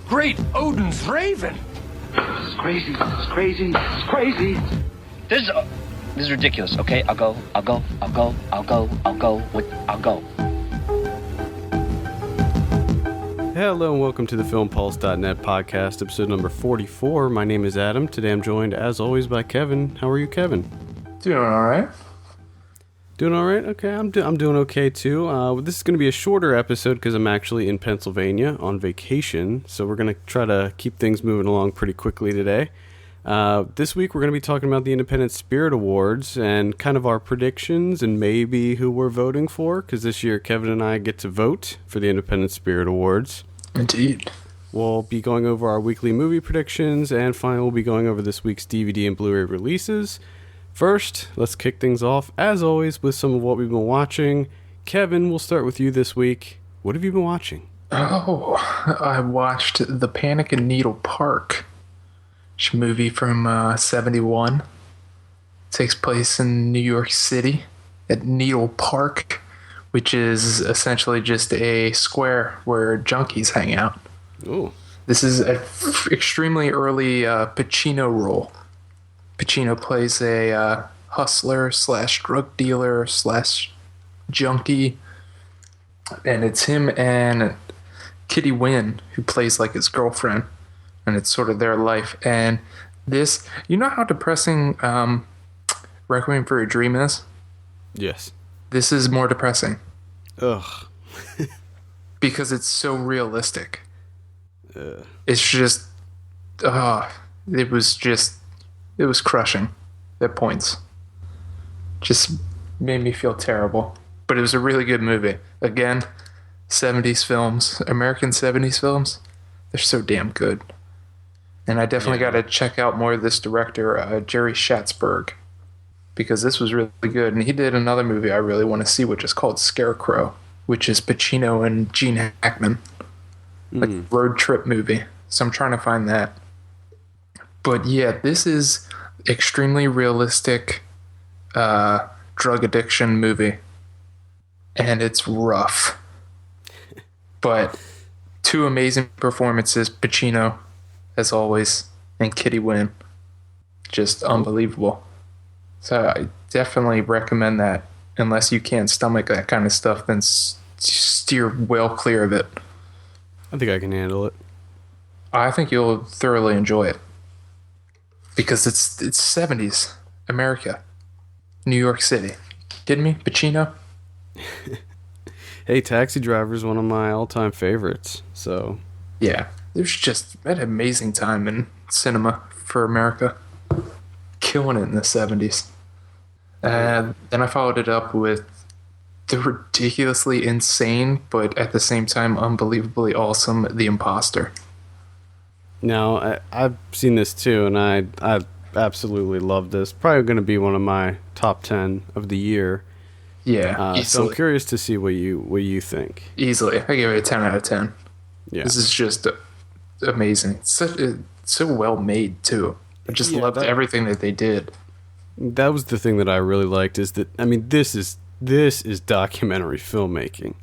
Great Odin's raven! This is crazy. This is crazy. This is crazy. This is ridiculous. Okay, I'll go. Hello and welcome to the FilmPulse.net podcast, episode number 44. My name is Adam. Today I'm joined, as always, by Kevin. How are you, Kevin? Doing all right. Doing all right? Okay, I'm doing okay, too. This is going to be a shorter episode because I'm actually in Pennsylvania on vacation, so we're going to try to keep things moving along pretty quickly today. This week we're going to be talking about the Independent Spirit Awards and kind of our predictions and maybe who we're voting for, because this year Kevin and I get to vote for the Independent Spirit Awards. Indeed. We'll be going over our weekly movie predictions, and finally we'll be going over this week's DVD and Blu Ray releases. First, let's kick things off, as always, with some of what we've been watching. Kevin, we'll start with you this week. What have you been watching? Oh, I watched The Panic in Needle Park. It's a movie from 71. It takes place in New York City at Needle Park, which is essentially just a square where junkies hang out. Ooh. This is an extremely early Pacino role. Pacino plays a hustler / drug dealer / junkie, and it's him and Kitty Wynn, who plays like his girlfriend, and it's sort of their life. And this, you know how depressing Requiem for a Dream is? Yes. This is more depressing. Ugh. Because it's so realistic. It's just, it was crushing at points. Just made me feel terrible. But it was a really good movie. Again, 70s films, American 70s films, they're so damn good. And I definitely got to check out more of this director, Jerry Schatzberg, because this was really good. And he did another movie I really want to see, which is called Scarecrow, which is Pacino and Gene Hackman. Like road trip movie. So I'm trying to find that. But yeah, this is extremely realistic drug addiction movie. And it's rough. But two amazing performances, Pacino, as always, and Kitty Wynn. Just unbelievable. So I definitely recommend that. Unless you can't stomach that kind of stuff, then steer well clear of it. I think I can handle it. I think you'll thoroughly enjoy it. Because it's 70s America. New York City. Kidding me? Pacino? Hey, Taxi Driver is one of my all-time favorites, so... Yeah, there's just an amazing time in cinema for America. Killing it in the 70s. And then I followed it up with the ridiculously insane, but at the same time unbelievably awesome, The Imposter. Now, I've seen this too, and I absolutely love this. Probably going to be one of my top 10 of the year. Yeah, so I'm curious to see what you think. Easily. I give it a 10 out of 10. Yeah. This is just amazing. It's so well made, too. I just loved everything that they did. That was the thing that I really liked, is that, I mean, this is documentary filmmaking.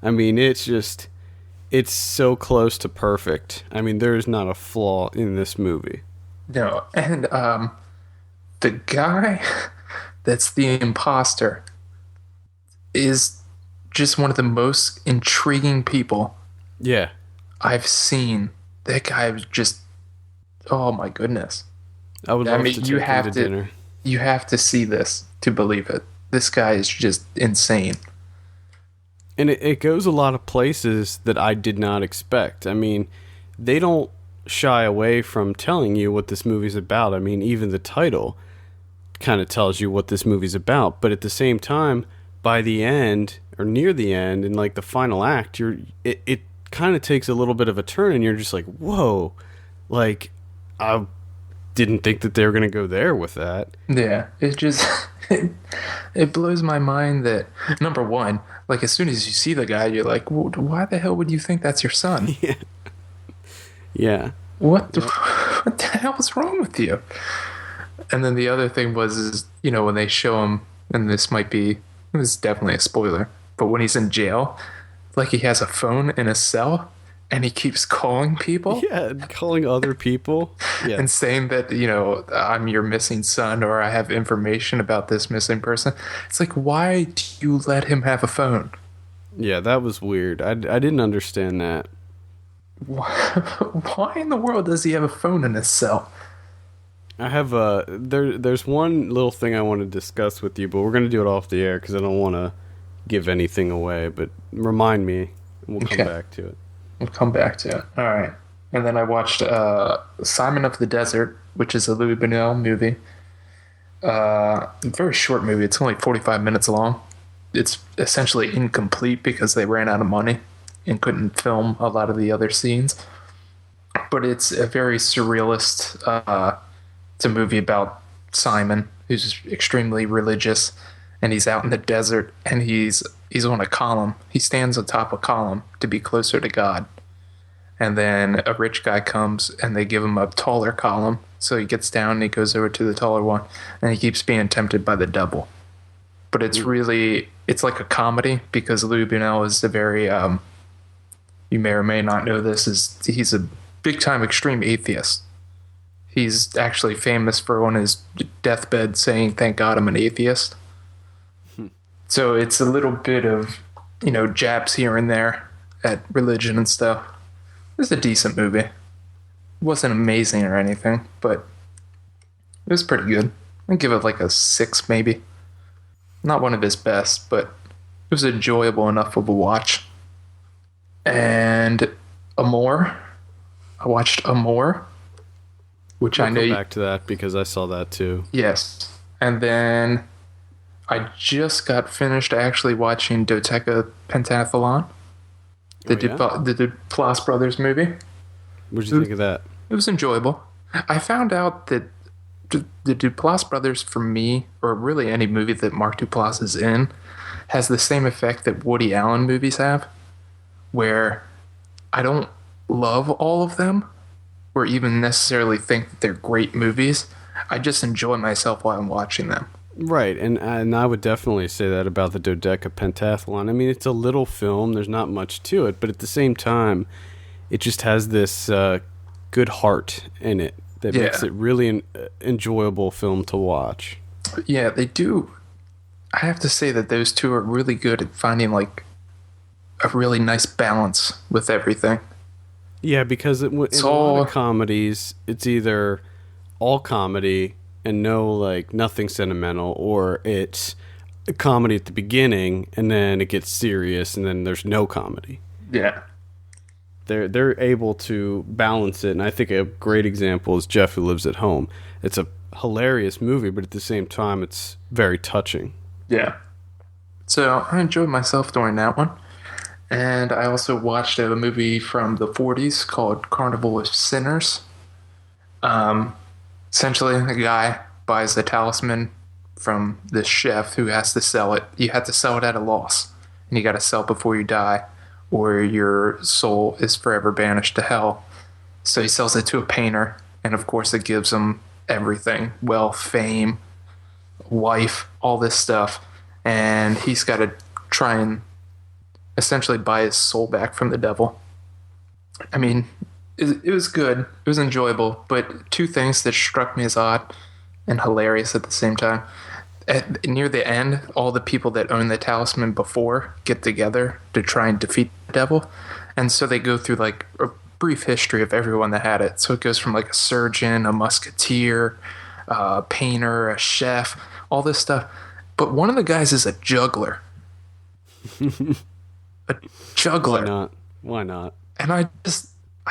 I mean, it's so close to perfect. I mean, there is not a flaw in this movie. No, and the guy that's the imposter is just one of the most intriguing people I've seen. That guy was just, oh my goodness. I would love to take him to dinner. You have to see this to believe it. This guy is just insane. And it goes a lot of places that I did not expect. I mean, they don't shy away from telling you what this movie's about. I mean, even the title kind of tells you what this movie's about. But at the same time, by the end, or near the end, in like the final act, it kind of takes a little bit of a turn, and you're just like, whoa. Like, I didn't think that they were going to go there with that. Yeah, it just... It blows my mind that, number one, like as soon as you see the guy, you're like, why the hell would you think that's your son? Yeah. What the hell is wrong with you? And then the other thing was, when they show him, and this is definitely a spoiler, but when he's in jail, like he has a phone in a cell, and he keeps calling people. Yeah, calling other people. Yeah. And saying that, I'm your missing son, or I have information about this missing person. It's like, why do you let him have a phone? Yeah, that was weird. I didn't understand that. Why in the world does he have a phone in his cell? I have there's one little thing I want to discuss with you, but we're going to do it off the air because I don't want to give anything away, but remind me, and we'll come back to it. We'll come back to it. All right. And then I watched Simon of the Desert, which is a Louis Buñuel movie. Very short movie. It's only 45 minutes long. It's essentially incomplete because they ran out of money and couldn't film a lot of the other scenes. But it's a very surrealist. It's a movie about Simon, who's extremely religious, and he's out in the desert, and he's on a column. He stands on top of a column to be closer to God. And then a rich guy comes, and they give him a taller column. So he gets down, and he goes over to the taller one, and he keeps being tempted by the devil. But it's like a comedy, because Louis Buñuel is a very, you may or may not know this, he's a big-time extreme atheist. He's actually famous for on his deathbed saying, "Thank God I'm an atheist." So it's a little bit of, jabs here and there at religion and stuff. It's a decent movie. It wasn't amazing or anything, but it was pretty good. I'd give it like a 6 maybe. Not one of his best, but it was enjoyable enough of a watch. And Amour. I watched Amour, which I know. I'll come back to that because I saw that too. Yes. And then I just got finished actually watching Doteca Pentathlon, the Duplass Brothers movie. What did you think of that? It was enjoyable. I found out that the Duplass Brothers, for me, or really any movie that Mark Duplass is in, has the same effect that Woody Allen movies have, where I don't love all of them, or even necessarily think that they're great movies. I just enjoy myself while I'm watching them. Right, and I would definitely say that about the Dodeca Pentathlon. I mean, it's a little film, there's not much to it, but at the same time, it just has this good heart in it that makes it really an enjoyable film to watch. Yeah, they do. I have to say that those two are really good at finding like a really nice balance with everything. Yeah, because in a lot of comedies, it's either all comedy and nothing sentimental, or it's a comedy at the beginning and then it gets serious and then there's no comedy. Yeah. They're able to balance it, and I think a great example is Jeff Who Lives at Home. It's a hilarious movie, but at the same time, it's very touching. Yeah. So I enjoyed myself during that one. And I also watched a movie from the 40s called Carnival of Sinners. Essentially, a guy buys the talisman from this chef who has to sell it. You have to sell it at a loss, and you got to sell it before you die, or your soul is forever banished to hell. So he sells it to a painter, and of course it gives him everything. Wealth, fame, wife, all this stuff. And he's got to try and essentially buy his soul back from the devil. I mean, it was good. It was enjoyable. But two things that struck me as odd and hilarious at the same time. Near the end, all the people that own the talisman before get together to try and defeat the devil. And so they go through like a brief history of everyone that had it. So it goes from like a surgeon, a musketeer, a painter, a chef, all this stuff. But one of the guys is a juggler. A juggler. Why not? And I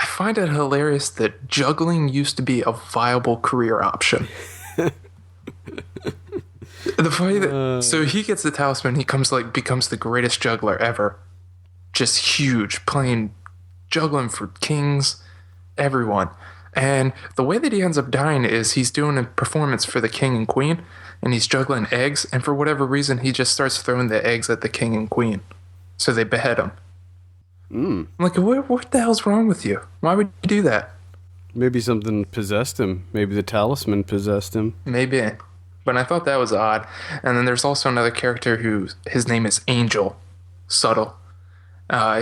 find it hilarious that juggling used to be a viable career option. The funny so he gets the talisman, he becomes the greatest juggler ever. Just huge, juggling for kings, everyone. And the way that he ends up dying is he's doing a performance for the king and queen, and he's juggling eggs, and for whatever reason he just starts throwing the eggs at the king and queen. So they behead him. I'm like, what the hell's wrong with you? Why would you do that? Maybe something possessed him. Maybe the talisman possessed him. Maybe. But I thought that was odd. And then there's also another character his name is Angel. Subtle.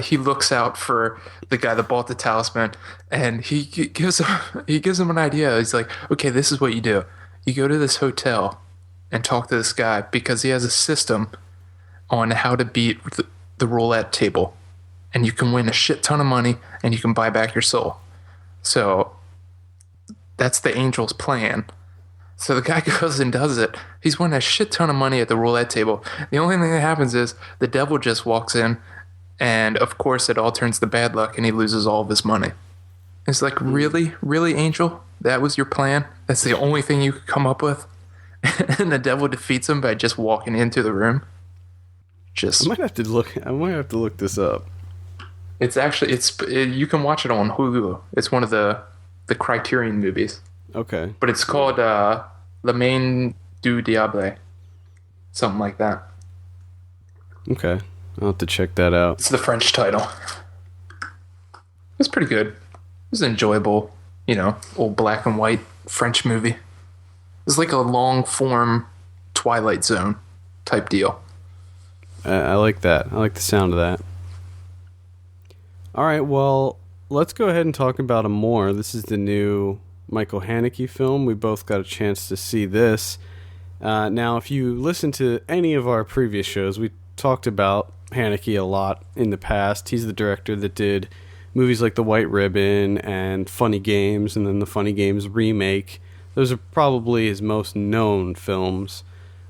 He looks out for the guy that bought the talisman, and he gives him an idea. He's like, okay, this is what you do. You go to this hotel and talk to this guy because he has a system on how to beat the roulette table, and you can win a shit ton of money, and you can buy back your soul. So that's the angel's plan. So the guy goes and does it. He's won a shit ton of money at the roulette table. The only thing that happens is the devil just walks in, and of course it all turns to bad luck, and he loses all of his money. It's like, really? Really, Angel? That was your plan? That's the only thing you could come up with? And the devil defeats him by just walking into the room? I might have to look this up. It's actually, you can watch it on Hulu. It's one of the Criterion movies. Okay. But it's called Le Main du Diable. Something like that. Okay. I'll have to check that out. It's the French title. It's pretty good. It was enjoyable, old black and white French movie. It's like a long form Twilight Zone type deal. I like that. I like the sound of that. All right, well, let's go ahead and talk about Amour. This is the new Michael Haneke film. We both got a chance to see this. Now, if you listen to any of our previous shows, we talked about Haneke a lot in the past. He's the director that did movies like The White Ribbon and Funny Games, and then the Funny Games remake. Those are probably his most known films.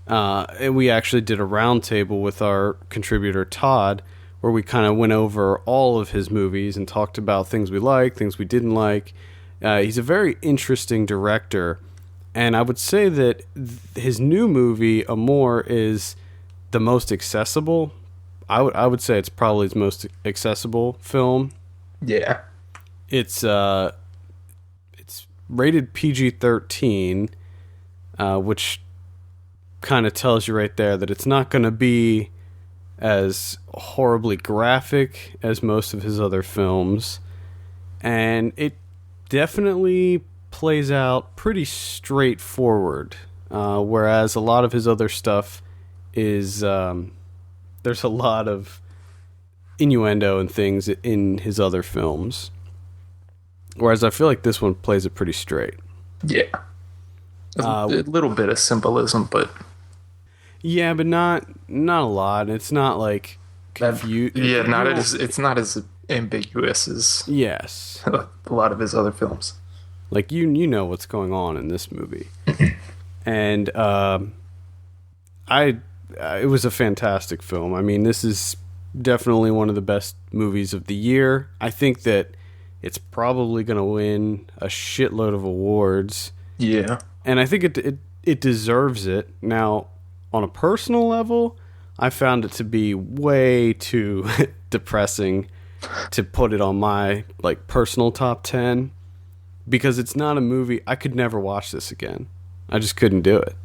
And we actually did a roundtable with our contributor Todd, where we kind of went over all of his movies and talked about things we liked, things we didn't like. He's a very interesting director, and I would say that his new movie, Amour, is the most accessible. I would say it's probably his most accessible film. Yeah. It's rated PG-13, which kind of tells you right there that it's not going to be as horribly graphic as most of his other films, and it definitely plays out pretty straightforward, whereas a lot of his other stuff is there's a lot of innuendo and things in his other films, whereas I feel like this one plays it pretty straight. Yeah. A little bit of symbolism, but yeah, but not a lot. It's not like confused. Yeah, it's not as ambiguous as yes a lot of his other films. Like you know what's going on in this movie, and it was a fantastic film. I mean, this is definitely one of the best movies of the year. I think that it's probably going to win a shitload of awards. Yeah, and I think it deserves it. Now, on a personal level, I found it to be way too depressing to put it on my personal top 10, because it's not a movie I could never watch this again. I just couldn't do it.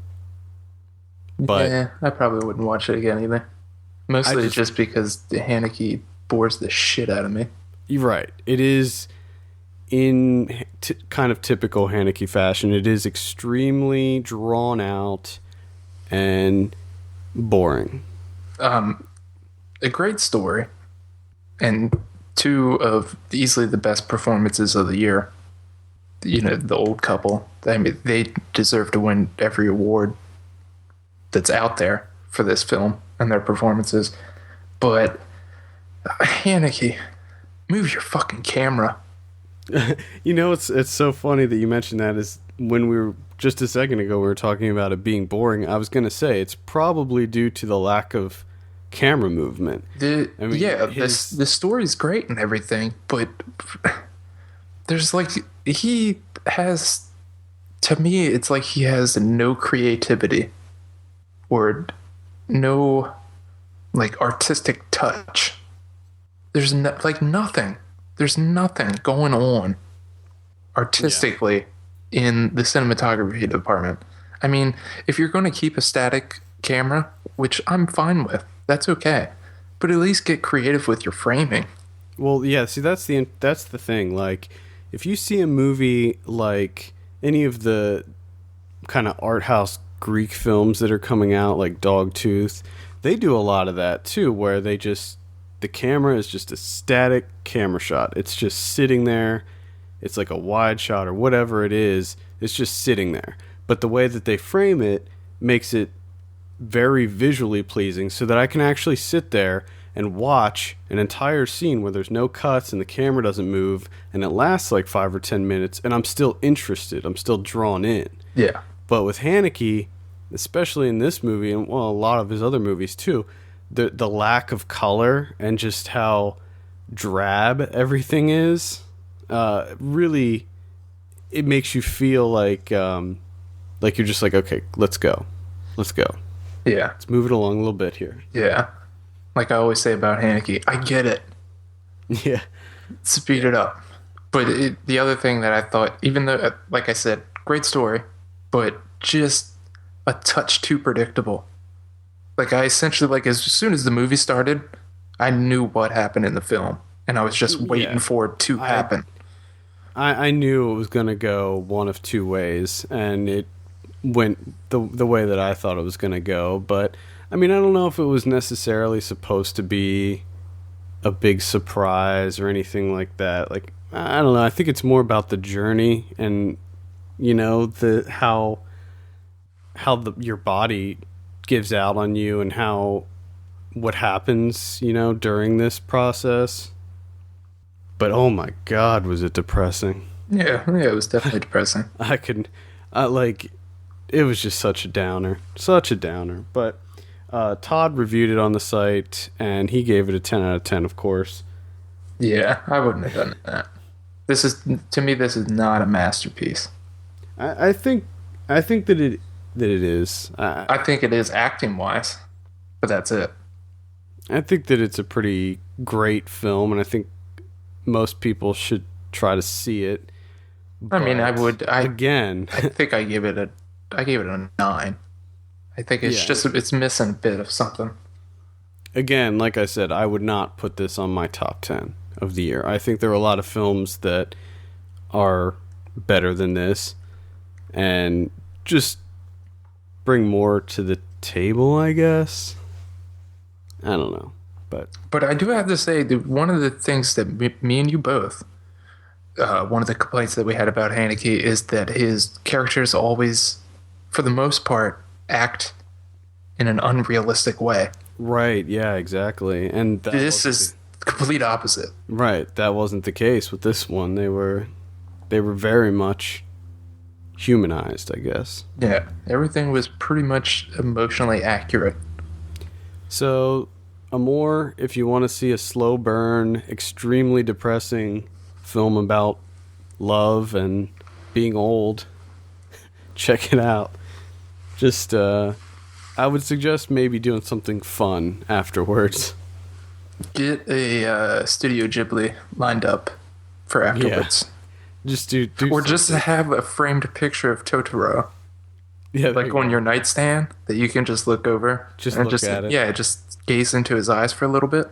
But yeah, I probably wouldn't watch it again either. Mostly just because Haneke bores the shit out of me. You're right. It is in kind of typical Haneke fashion. It is extremely drawn out and boring. A great story, and two of easily the best performances of the year. The old couple. I mean, they deserve to win every award that's out there for this film and their performances. But Haneke, move your fucking camera. It's so funny that you mentioned that. Is when we were just a second ago, we were talking about it being boring. I was going to say it's probably due to the lack of camera movement. The story's great and everything, but there's he has, to me, it's like he has no creativity or no artistic touch. There's nothing. There's nothing going on artistically in the cinematography department. I mean, if you're going to keep a static camera, which I'm fine with, that's okay. But at least get creative with your framing. Well, yeah, see, that's the thing. If you see a movie like any of the kind of art house Greek films that are coming out, like Dogtooth, they do a lot of that too, where they just the camera is just a static camera shot. It's just sitting there. It's like a wide shot or whatever it is. It's just sitting there. But the way that they frame it makes it very visually pleasing so that I can actually sit there and watch an entire scene where there's no cuts and the camera doesn't move and it lasts like 5 or 10 minutes and I'm still interested. I'm still drawn in. Yeah. But with Haneke, especially in this movie and well, a lot of his other movies too, the lack of color and just how drab everything is, really, it makes you feel like you're just like, okay, let's go. Yeah. Let's move it along a little bit here. Yeah. Like I always say about Haneke, I get it. Yeah. Speed it up. But the other thing that I thought, even though, like I said, great story, but just a touch too predictable. Like I essentially, like as soon as the movie started, I knew what happened in the film. And I was just waiting for it to happen. I knew it was going to go one of two ways, and it went the way that I thought it was going to go. But, I mean, I don't know if it was necessarily supposed to be a big surprise or anything like that. Like, I don't know. I think it's more about the journey and, you know, how your body gives out on you and what happens, you know, during this process. But oh my God, was it depressing? Yeah, it was definitely depressing. It was just such a downer. But Todd reviewed it on the site, and he gave it a 10 out of 10, of course. Yeah, I wouldn't have done that. This is not a masterpiece. I think that it is. I think it is acting-wise, but that's it. I think that it's a pretty great film, and I think most people should try to see it. I mean, I would. I think I gave it a 9. I think it's missing a bit of something. Again, like I said, I would not put this on my top 10 of the year. I think there are a lot of films that are better than this and just bring more to the table, I guess. I don't know. But I do have to say that one of the things that me and you both, one of the complaints that we had about Haneke is that his characters always, for the most part, act in an unrealistic way. Right, yeah, exactly. And this is the complete opposite. Right, that wasn't the case with this one. They were very much humanized, I guess. Yeah, everything was pretty much emotionally accurate. So, Amour, if you want to see a slow burn, extremely depressing film about love and being old, check it out. Just, I would suggest maybe doing something fun afterwards. Get a Studio Ghibli lined up for afterwards. Yeah. Just do or just have a framed picture of Totoro. Yeah, like on your nightstand that you can just look over. Just look at it. Yeah, just gaze into his eyes for a little bit.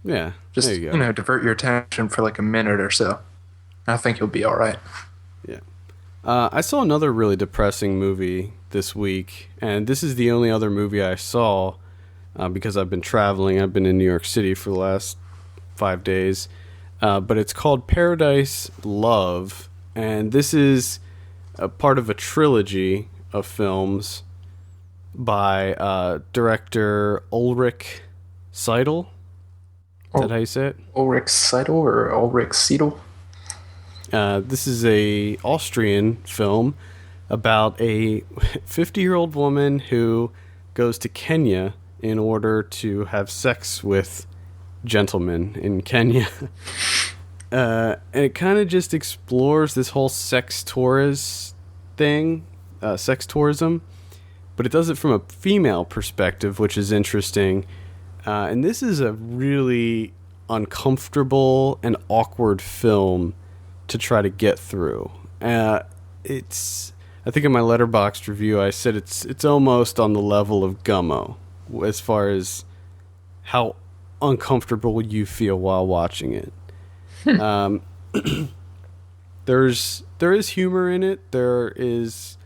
Yeah, just there you go. Divert your attention for like a minute or so. I think you'll be all right. Yeah. I saw another really depressing movie this week, and this is the only other movie I saw because I've been traveling. I've been in New York City for the last 5 days. But it's called Paradise Love, and this is a part of a trilogy of films by director Ulrich Seidel. Is that how you say it? Ulrich Seidel or Ulrich Seidel? This is a Austrian film about a 50-year-old woman who goes to Kenya in order to have sex with gentlemen in Kenya. And it kind of just explores this whole sex tourism, but it does it from a female perspective, which is interesting. And this is a really uncomfortable and awkward film to try to get through. I think in my Letterboxd review, I said it's almost on the level of Gummo as far as how uncomfortable you feel while watching it. There is humor in it. There is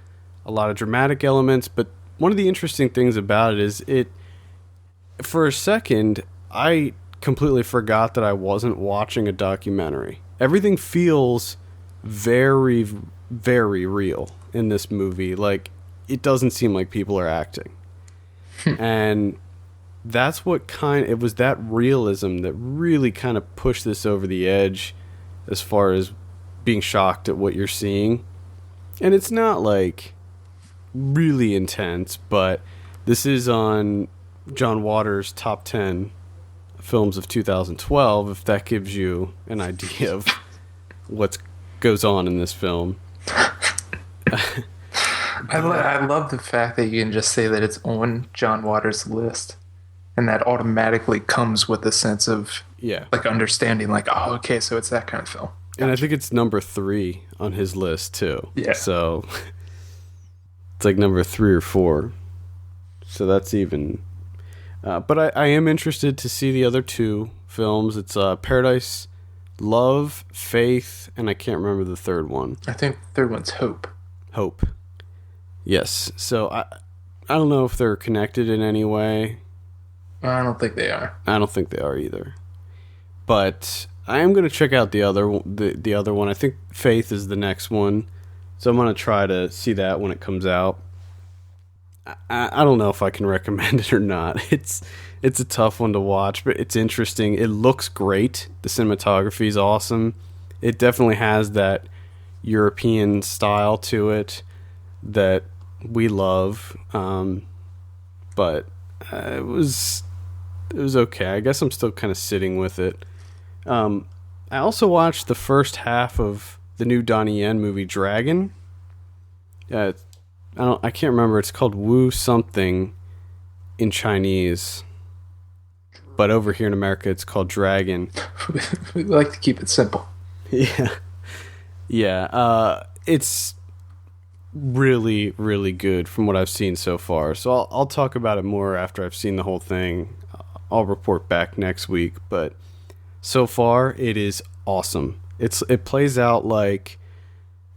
a lot of dramatic elements, but one of the interesting things about it is for a second, I completely forgot that I wasn't watching a documentary. Everything feels very, very real in this movie. Like, it doesn't seem like people are acting. And that's what it was that realism that really kind of pushed this over the edge as far as being shocked at what you're seeing. And it's not like really intense, but this is on John Waters' top 10 films of 2012, if that gives you an idea of what goes on in this film. I love the fact that you can just say that it's on John Waters' list, and that automatically comes with a sense of like understanding, like, oh, okay, so it's that kind of film. And I think it's number 3 on his list too. Yeah. So it's like number 3 or 4. So that's even. But I am interested to see the other 2 films. It's Paradise, Love, Faith, and I can't remember the third one. I think the third one's Hope. Hope. Yes. So I don't know if they're connected in any way. I don't think they are. I don't think they are either. But I am going to check out the other one. I think Faith is the next one. So I'm going to try to see that when it comes out. I don't know if I can recommend it or not. It's a tough one to watch, but it's interesting. It looks great. The cinematography is awesome. It definitely has that European style to it that we love. But it was okay. I guess I'm still kind of sitting with it. I also watched the first half of the new Donnie Yen movie, Dragon. I can't remember. It's called Wu something in Chinese, but over here in America, it's called Dragon. We like to keep it simple. Yeah. It's really, really good from what I've seen so far. So I'll talk about it more after I've seen the whole thing. I'll report back next week. But so far, it is awesome. It plays out like.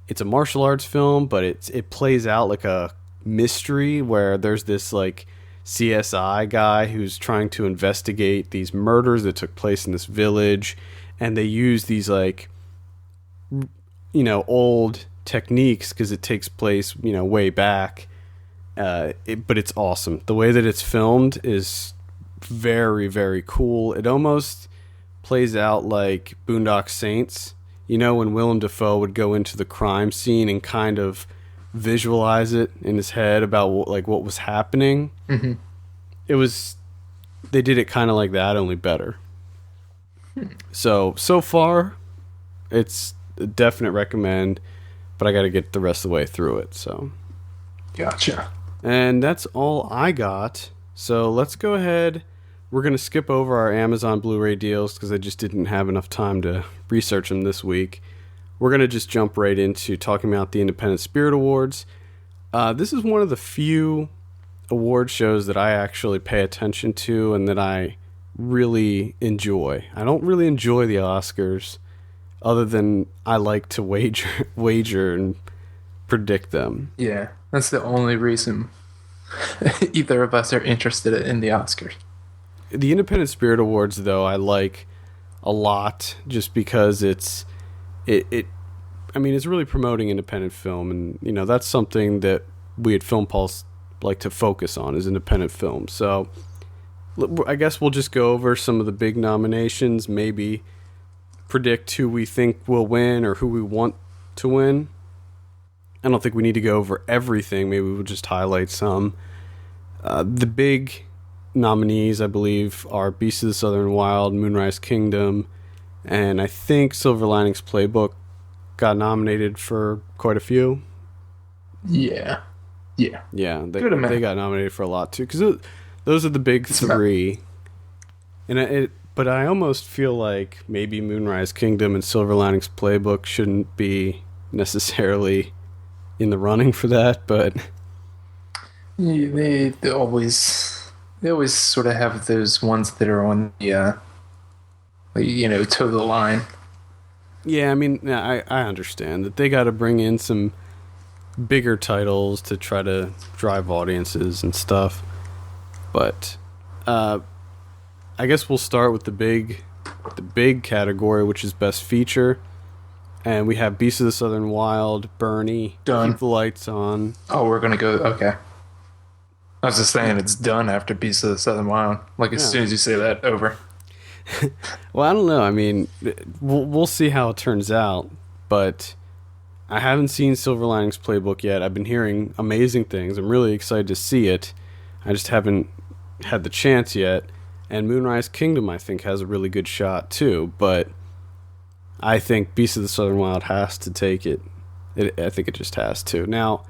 It's a martial arts film, but it plays out like a mystery where there's this like CSI guy who's trying to investigate these murders that took place in this village, and they use these like old techniques because it takes place way back. But it's awesome. The way that it's filmed is very, very cool. It almost plays out like Boondock Saints. When Willem Dafoe would go into the crime scene and kind of visualize it in his head about what was happening. Mm-hmm. They did it kind of like that, only better. So far, it's a definite recommend, but I got to get the rest of the way through it. So, gotcha. And that's all I got. So let's go ahead. We're going to skip over our Amazon Blu Ray deals because I just didn't have enough time to research them this week. We're going to just jump right into talking about the Independent Spirit Awards. This is one of the few award shows that I actually pay attention to and that I really enjoy. I don't really enjoy the Oscars other than I like to wager and predict them. Yeah, that's the only reason either of us are interested in the Oscars. The Independent Spirit Awards, though, I like a lot just because it's really promoting independent film, and that's something that we at Film Pulse like to focus on is independent film. So I guess we'll just go over some of the big nominations, maybe predict who we think will win or who we want to win. I don't think we need to go over everything. Maybe we'll just highlight some. The big nominees, I believe, are Beasts of the Southern Wild, Moonrise Kingdom, and I think Silver Linings Playbook got nominated for quite a few. Yeah. They got nominated for a lot too, because those are the big three. But I almost feel like maybe Moonrise Kingdom and Silver Linings Playbook shouldn't be necessarily in the running for that, but they always sort of have those ones that are on the toe the line. Yeah, I understand that they got to bring in some bigger titles to try to drive audiences and stuff, but I guess we'll start with the big category, which is Best Feature. And we have Beasts of the Southern Wild, Bernie, Done. Keep the Lights On. Oh, we're gonna go. Okay. I was just saying it's done after Beasts of the Southern Wild. Like as soon as you say that, over. Well, I don't know. I mean, we'll see how it turns out. But I haven't seen Silver Linings Playbook yet. I've been hearing amazing things. I'm really excited to see it. I just haven't had the chance yet. And Moonrise Kingdom, I think, has a really good shot too. But I think Beasts of the Southern Wild has to take it. I think it just has to. Now,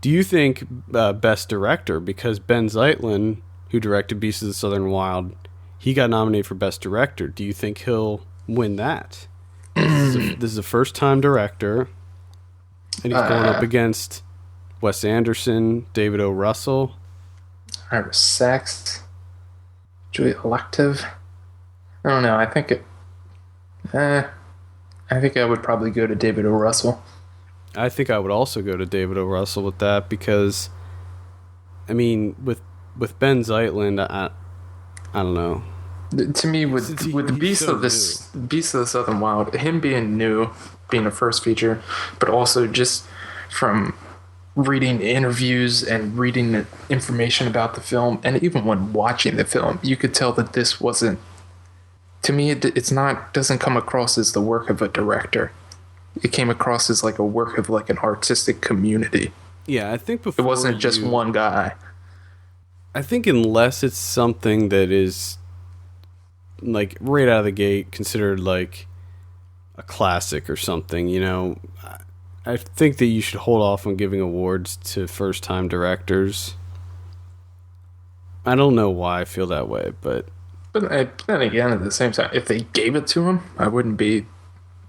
do you think Best Director, because Ben Zeitlin, who directed Beasts of the Southern Wild, he got nominated for Best Director. Do you think he'll win that? This is a first-time director, and he's going up against Wes Anderson, David O. Russell. Ira Sachs, Julia Elective. I don't know. I think I would probably go to David O. Russell. I think I would also go to David O. Russell with that because, I mean, with Ben Zeitlin, I don't know. To me, with the Beast of the Southern Wild, him being new, being a first feature, but also just from reading interviews and reading the information about the film, and even when watching the film, you could tell that this wasn't. To me, doesn't come across as the work of a director. It came across as like a work of like an artistic community. Yeah, I think before it wasn't just one guy. I think unless it's something that is like right out of the gate considered like a classic or something, you know, I think that you should hold off on giving awards to first-time directors. I don't know why I feel that way, but then again, at the same time, if they gave it to him, I wouldn't be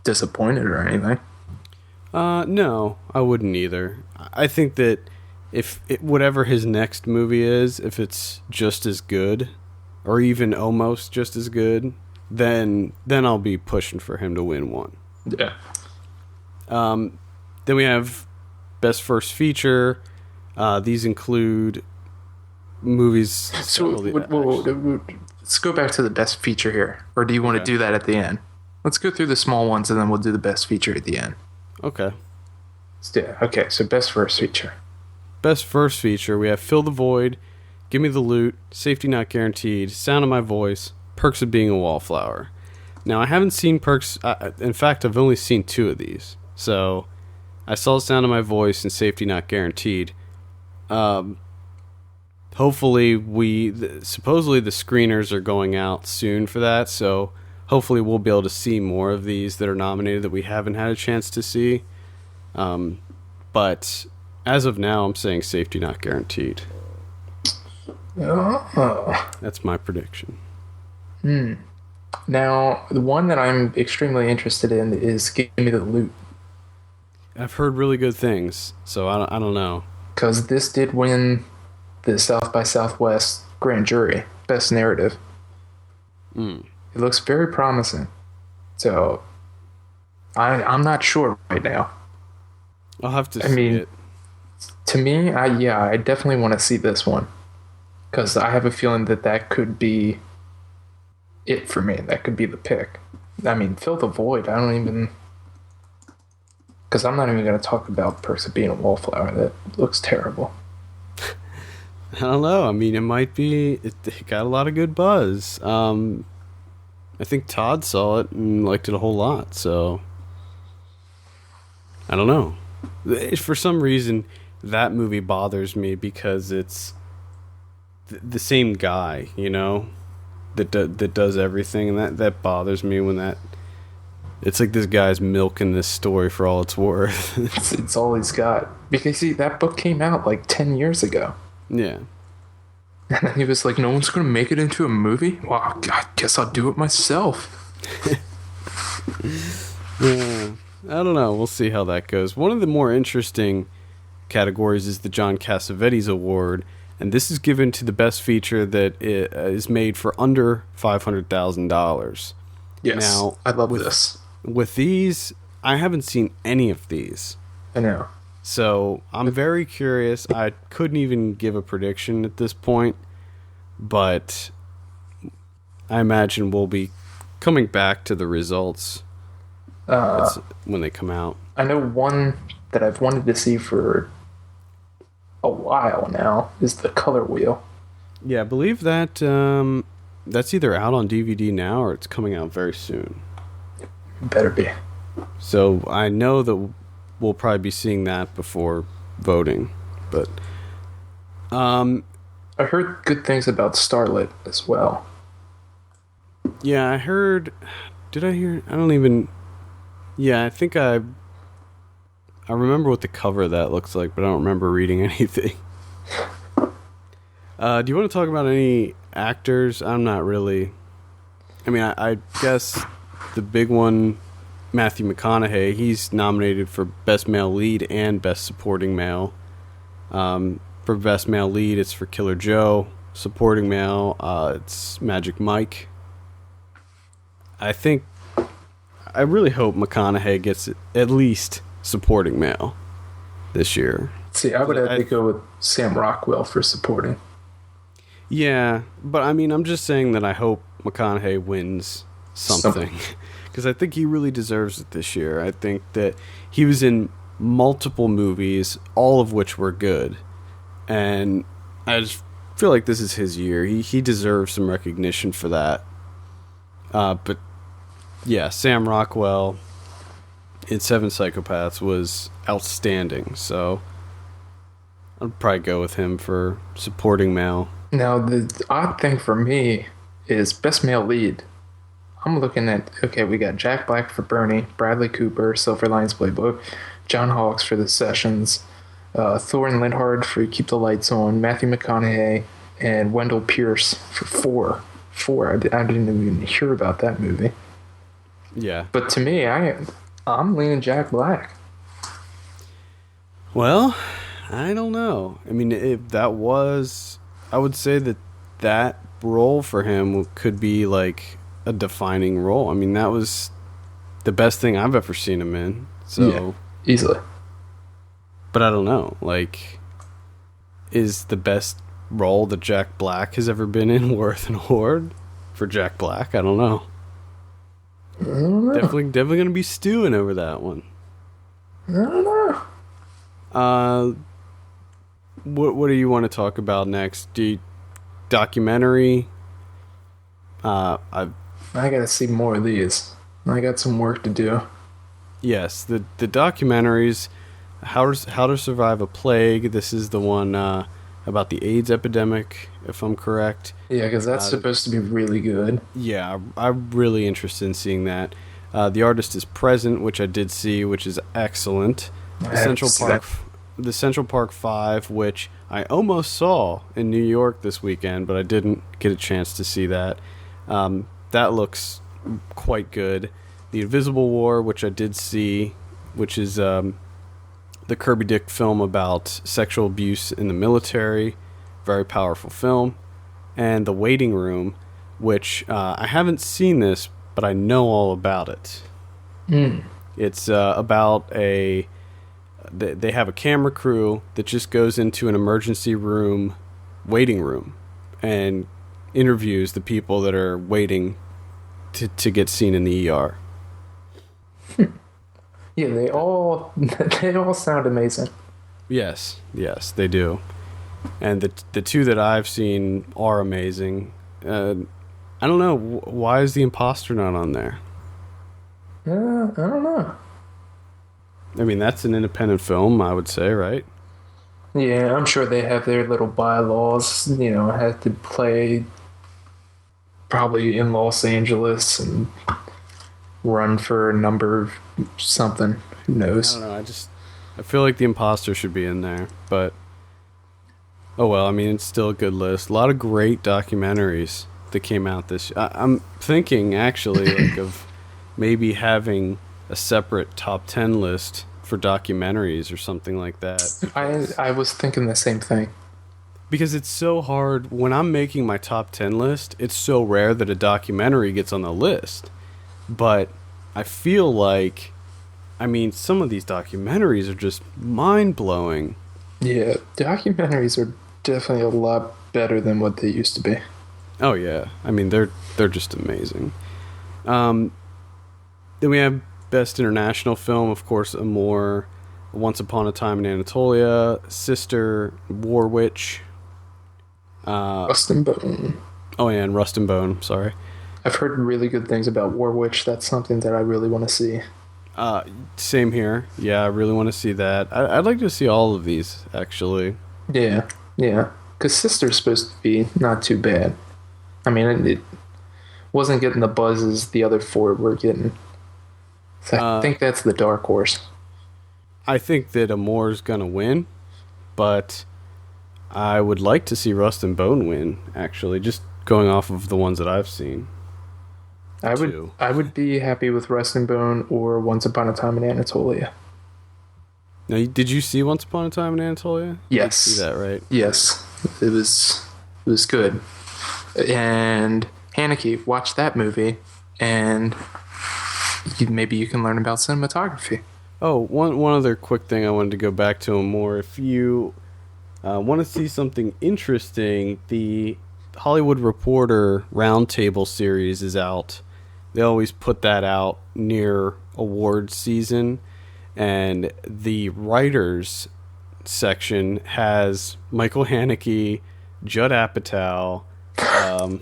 disappointed or anything. No, I wouldn't either. I think that whatever his next movie is, if it's just as good, or even almost just as good, then I'll be pushing for him to win one. Yeah. Then we have Best First Feature. These include movies. So let's go back to the Best Feature here. Or do you want to do that at the end? Let's go through the small ones and then we'll do the Best Feature at the end. Okay. Okay, so Best First Feature. Best First Feature, we have Fill the Void, Give Me the Loot, Safety Not Guaranteed, Sound of My Voice, Perks of Being a Wallflower. Now, I haven't seen Perks... in fact, I've only seen 2 of these. So, I saw Sound of My Voice and Safety Not Guaranteed. Hopefully, supposedly the screeners are going out soon for that, so hopefully we'll be able to see more of these that are nominated that we haven't had a chance to see. But as of now, I'm saying Safety Not Guaranteed. Oh. That's my prediction. Now, the one that I'm extremely interested in is Give Me the Loot. I've heard really good things, so I don't know. Because this did win the South by Southwest Grand Jury Best Narrative. It looks very promising. So, I'm not sure right now. I'll have to see it. To me, I definitely want to see this one. Because I have a feeling that could be it for me. That could be the pick. I mean, Fill the Void, I don't even... Because I'm not even going to talk about Perks of Being a Wallflower. That looks terrible. I don't know. I mean, it might be... It got a lot of good buzz. I think Todd saw it and liked it a whole lot, so... I don't know. For some reason, that movie bothers me because it's the same guy, you know, that does everything, and that bothers me when that... It's like this guy's milking this story for all it's worth. It's all he's got. Because, see, that book came out like 10 years ago. Yeah. And then he was like, no one's going to make it into a movie? Well, I guess I'll do it myself. Yeah. I don't know. We'll see how that goes. One of the more interesting categories is the John Cassavetes Award, and this is given to the best feature that is made for under $500,000. Yes, now, I love this. With these, I haven't seen any of these. I know. So, I'm very curious. I couldn't even give a prediction at this point, but I imagine we'll be coming back to the results when they come out. I know one that I've wanted to see for a while now is The Color Wheel. Yeah, I believe that that's either out on DVD now or it's coming out very soon. Better be. So I know that we'll probably be seeing that before voting, but I heard good things about Starlit as well. yeah, I heard. Did I hear? I don't even. Yeah, I think I remember what the cover of that looks like, but I don't remember reading anything. Do you want to talk about any actors? I'm not really. I mean, I guess the big one, Matthew McConaughey, he's nominated for Best Male Lead and Best Supporting Male. For Best Male Lead, it's for Killer Joe. Supporting Male, it's Magic Mike. I really hope McConaughey gets at least Supporting Male this year. See, I would have to go with Sam Rockwell for supporting. Yeah, but I mean, I'm just saying that I hope McConaughey wins something. Because I think he really deserves it this year. I think that he was in multiple movies, all of which were good. And I just feel like this is his year. He deserves some recognition for that. But yeah, Sam Rockwell in Seven Psychopaths was outstanding. So I'd probably go with him for supporting male. Now, the odd thing for me is Best Male Lead. I'm looking at, okay, we got Jack Black for Bernie, Bradley Cooper, Silver Linings Playbook, John Hawkes for The Sessions, Thorin Lindhard for Keep the Lights On, Matthew McConaughey, and Wendell Pierce for Four. I didn't even hear about that movie. Yeah. But to me, I'm leaning Jack Black. Well, I don't know. I mean, if that was... I would say that role for him could be like a defining role. I mean, that was the best thing I've ever seen him in. So yeah, easily. But I don't know. Like, is the best role that Jack Black has ever been in worth an award for Jack Black? I don't know. Definitely going to be stewing over that one. I don't know. What do you want to talk about next? Documentary? I gotta see more of these. I got some work to do. Yes, the documentaries. How to Survive a Plague. This is the one about the AIDS epidemic, if I'm correct. Yeah, because that's supposed to be really good. Yeah, I'm really interested in seeing that. The Artist is Present, which I did see, which is excellent. The Central Park 5, which I almost saw in New York this weekend, but I didn't get a chance to see that. That looks quite good. The Invisible War, which I did see, which is the Kirby Dick film about sexual abuse in the military. Very powerful film. And The Waiting Room, which I haven't seen this, but I know all about it. It's about they have a camera crew that just goes into an emergency room, waiting room, and interviews the people that are waiting to get seen in the ER. Yeah, they all sound amazing. Yes, they do. And the two that I've seen are amazing. I don't know, why is The Imposter not on there? I don't know. I mean, that's an independent film, I would say, right? Yeah, I'm sure they have their little bylaws. Have to play probably in Los Angeles and run for a number of something. Who knows? I don't know. I feel like The Imposter should be in there, but oh well. I mean, it's still a good list. A lot of great documentaries that came out this year. I'm thinking actually like of maybe having a separate top 10 list for documentaries or something like that. I was thinking the same thing. Because it's so hard. When I'm making my top 10 list, it's so rare that a documentary gets on the list. But I feel like, I mean, some of these documentaries are just mind-blowing. Yeah, documentaries are definitely a lot better than what they used to be. Oh yeah, I mean they're just amazing. Then we have Best International Film, of course, Amour, Once Upon a Time in Anatolia, Sister, War Witch, Rust and Bone. Oh yeah, and Rust and Bone. Sorry. I've heard really good things about War Witch. That's something that I really want to see. Same here. Yeah, I really want to see that. I'd like to see all of these, actually. Yeah. Because Sister's supposed to be not too bad. I mean, it wasn't getting the buzzes the other four were getting. So I think that's the dark horse. I think that Amour's gonna win, but I would like to see Rust and Bone win, actually, just going off of the ones that I've seen. I would be happy with Rust and Bone or Once Upon a Time in Anatolia. Now, did you see Once Upon a Time in Anatolia? Yes. You see that, right? Yes. It was good. And Haneke, watch that movie, and maybe you can learn about cinematography. Oh, one other quick thing I wanted to go back to more. If you want to see something interesting, the Hollywood Reporter Roundtable series is out. They always put that out near awards season, and the writers section has Michael Haneke, Judd Apatow. Oh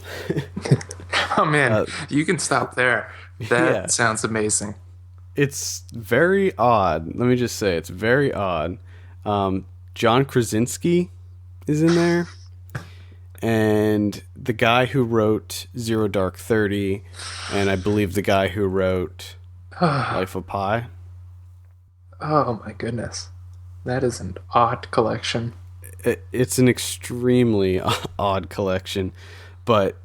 man, you can stop there. That sounds amazing. It's very odd. Let me just say, it's very odd. John Krasinski is in there. And the guy who wrote Zero Dark 30, and I believe the guy who wrote Life of Pi. Oh my goodness. That is an odd collection. It's an extremely odd collection, but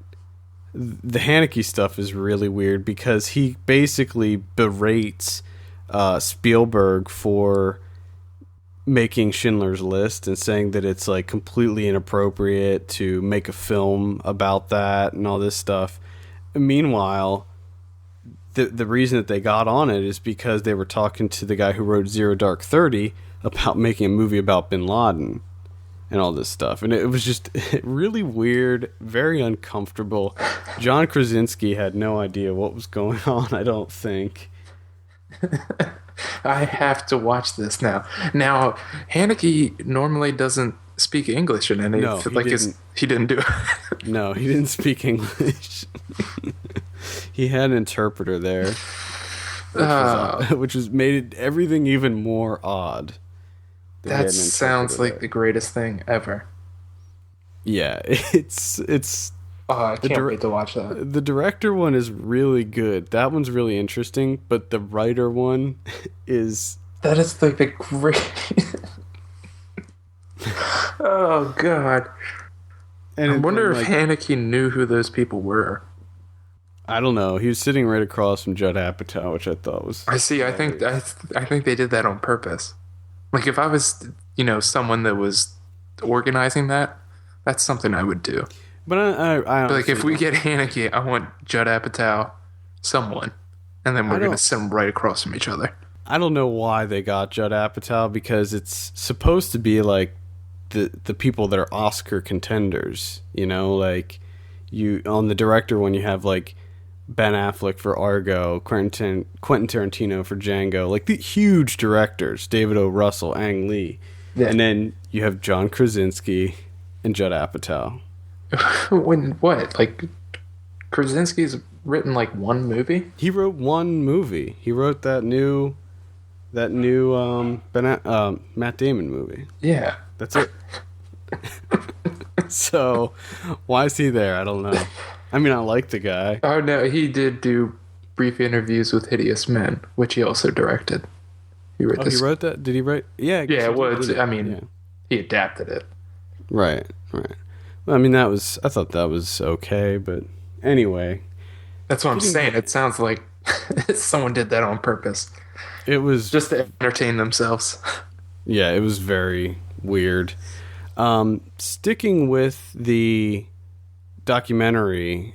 the Haneke stuff is really weird because he basically berates Spielberg for making Schindler's List and saying that it's like completely inappropriate to make a film about that and all this stuff. And meanwhile, the reason that they got on it is because they were talking to the guy who wrote Zero Dark 30 about making a movie about Bin Laden and all this stuff. And it was just really weird, very uncomfortable. John Krasinski had no idea what was going on, I don't think. I have to watch this now. Now, Haneke normally doesn't speak English in any. No, he didn't do it. No, he didn't speak English. He had an interpreter there, which was made everything even more odd. That sounds like the greatest thing ever. Yeah, it's. Oh, I can't wait to watch that. The director one is really good. That one's really interesting, but the writer one is... That is like the great... Oh, God. And I wonder if Haneke knew who those people were. I don't know. He was sitting right across from Judd Apatow, which I thought was... I see. I think they did that on purpose. Like, if I was, someone that was organizing that, that's something I would do. But I like, if we get Haneke, I want Judd Apatow, someone, and then we're going to sit them right across from each other. I don't know why they got Judd Apatow, because it's supposed to be like the people that are Oscar contenders, like you on the director when you have like Ben Affleck for Argo, Quentin Tarantino for Django, like the huge directors, David O. Russell, Ang Lee, and then you have John Krasinski and Judd Apatow. When what? Like, Krasinski's written like one movie? He wrote one movie. He wrote that new Matt Damon movie. Yeah. That's it. So, why is he there? I don't know. I mean, I like the guy. Oh, no, he did do Brief Interviews with Hideous Men, which he also directed. He wrote that? Did he write? Yeah. Yeah, well, he adapted it. Right. Well, I mean, I thought that was okay, but anyway. That's what I'm saying. It sounds like someone did that on purpose. It was... Just to entertain themselves. Yeah, it was very weird. Sticking with the documentary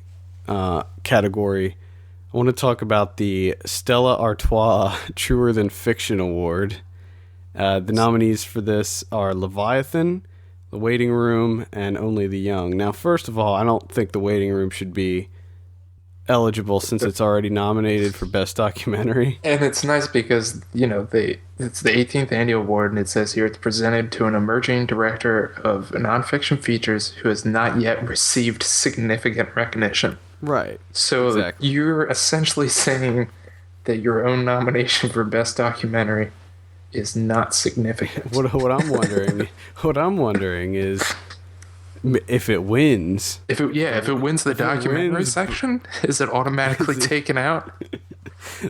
category, I want to talk about the Stella Artois Truer Than Fiction Award. The nominees for this are Leviathan, The Waiting Room, and Only the Young. Now, first of all, I don't think The Waiting Room should be eligible since it's already nominated for Best Documentary. And it's nice because, it's the 18th annual award, and it says here it's presented to an emerging director of nonfiction features who has not yet received significant recognition. Right. So exactly. You're essentially saying that your own nomination for Best Documentary is not significant. What I'm wondering is if it wins. If it wins the documentary section, is it automatically taken out?